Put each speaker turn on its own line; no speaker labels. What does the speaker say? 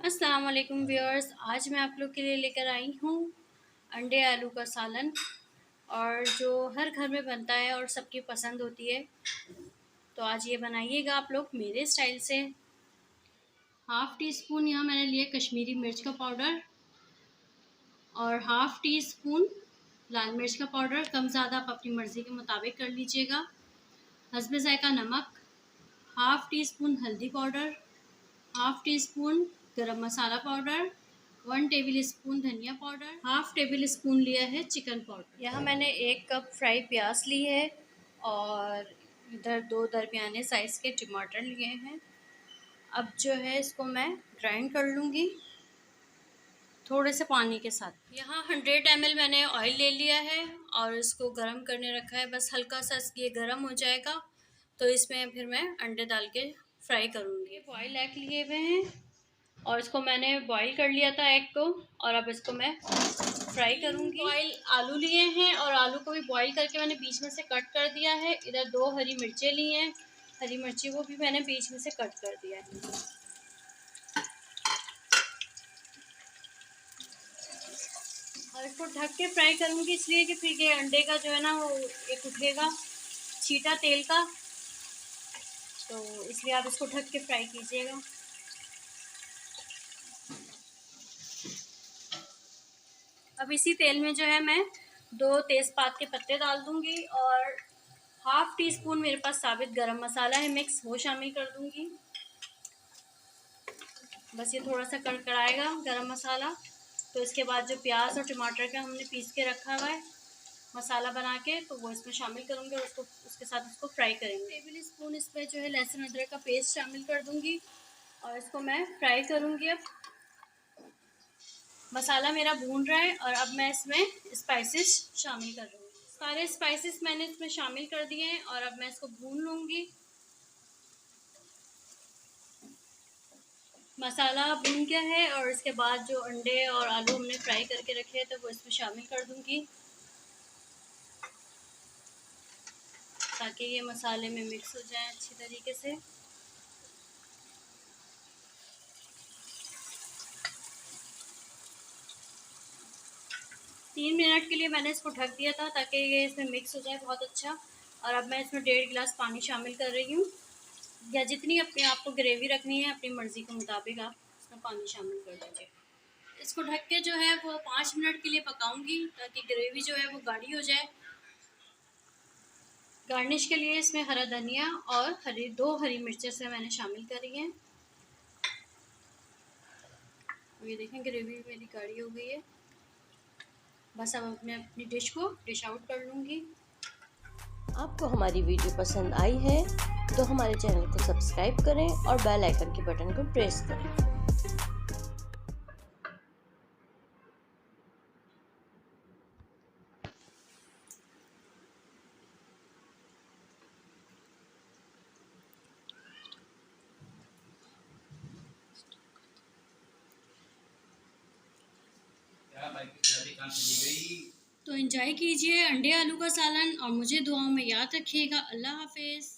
अस्सलाम वालेकुम व्यूअर्स, आज मैं आप लोग के लिए लेकर आई हूँ अंडे आलू का सालन। और जो हर घर में बनता है और सबकी पसंद होती है, तो आज ये बनाइएगा आप लोग मेरे स्टाइल से। हाफ़ टी स्पून यहाँ मैंने लिया कश्मीरी मिर्च का पाउडर और हाफ़ टी स्पून लाल मिर्च का पाउडर। कम ज़्यादा आप अपनी मर्ज़ी के मुताबिक कर लीजिएगा। हस्बे ज़ायक़ा नमक, हाफ़ टी स्पून हल्दी पाउडर, हाफ़ टी स्पून गरम मसाला पाउडर, 1 टेबल स्पून धनिया पाउडर, हाफ़ टेबल स्पून लिया है चिकन पाउडर। यहाँ मैंने 1 कप फ्राई प्याज ली है और इधर 2 दरमियाने साइज़ के टमाटर लिए हैं। अब जो है इसको मैं ग्राइंड कर लूँगी थोड़े से पानी के साथ। यहाँ 100 ml मैंने ऑयल ले लिया है और इसको गरम करने रखा है। बस हल्का सा ये गरम हो जाएगा तो इसमें फिर मैं अंडे डाल के फ्राई करूँगी। बॉयल एग लिए हुए हैं और इसको मैंने बॉईल कर लिया था एग को, और अब इसको मैं फ्राई करूँगी। बॉयल आलू लिए हैं और आलू को भी बॉईल करके मैंने बीच में से कट कर दिया है। इधर 2 हरी मिर्चें ली हैं, हरी मिर्ची को भी मैंने बीच में से कट कर दिया है। और इसको ढक के फ्राई करूँगी इसलिए कि फिर ये अंडे का जो है ना वो एक उठेगा छींटा तेल का, तो इसलिए आप इसको ढक के फ्राई कीजिएगा। अब इसी तेल में जो है मैं 2 तेज़पात के पत्ते डाल दूँगी और हाफ़ टी स्पून मेरे पास साबित गरम मसाला है मिक्स, वो शामिल कर दूँगी। बस ये थोड़ा सा कड़कड़ाएगा गरम मसाला, तो इसके बाद जो प्याज और टमाटर का हमने पीस के रखा हुआ है मसाला बना के, तो वो इसमें शामिल करूँगी और उसके साथ इसको फ्राई करेंगे। टेबल स्पून इसमें जो है लहसुन अदरक का पेस्ट शामिल कर दूँगी और इसको मैं फ्राई करूँगी। अब मसाला मेरा भून रहा है और अब मैं इसमें स्पाइसेस शामिल कर रही हूँ। सारे स्पाइसेस मैंने इसमें शामिल कर दिए हैं और अब मैं इसको भून लूँगी। मसाला भून गया है और इसके बाद जो अंडे और आलू हमने फ्राई करके रखे हैं तो वो इसमें शामिल कर दूँगी ताकि ये मसाले में मिक्स हो जाए अच्छी तरीके से। तीन मिनट के लिए मैंने इसको ढक दिया था ताकि ये इसमें मिक्स हो जाए बहुत अच्छा। और अब मैं इसमें 1.5 गिलास पानी शामिल कर रही हूँ, या जितनी अपने आपको ग्रेवी रखनी है अपनी मर्ज़ी के मुताबिक आप इसमें पानी शामिल कर दीजिए। इसको ढक के जो है वो 5 मिनट के लिए पकाऊंगी ताकि ग्रेवी जो है वो गाढ़ी हो जाए। गार्निश के लिए इसमें हरा धनिया और 2 हरी मिर्चें से मैंने शामिल करी हैं। ये देखें ग्रेवी मेरी गाढ़ी हो गई है। बस अब मैं अपनी डिश आउट कर लूँगी।
आपको हमारी वीडियो पसंद आई है तो हमारे चैनल को सब्सक्राइब करें और बेल आइकन के बटन को प्रेस करें।
तो एंजॉय कीजिए अंडे आलू का सालन और मुझे दुआओं में याद रखिएगा। अल्लाह हाफिज़।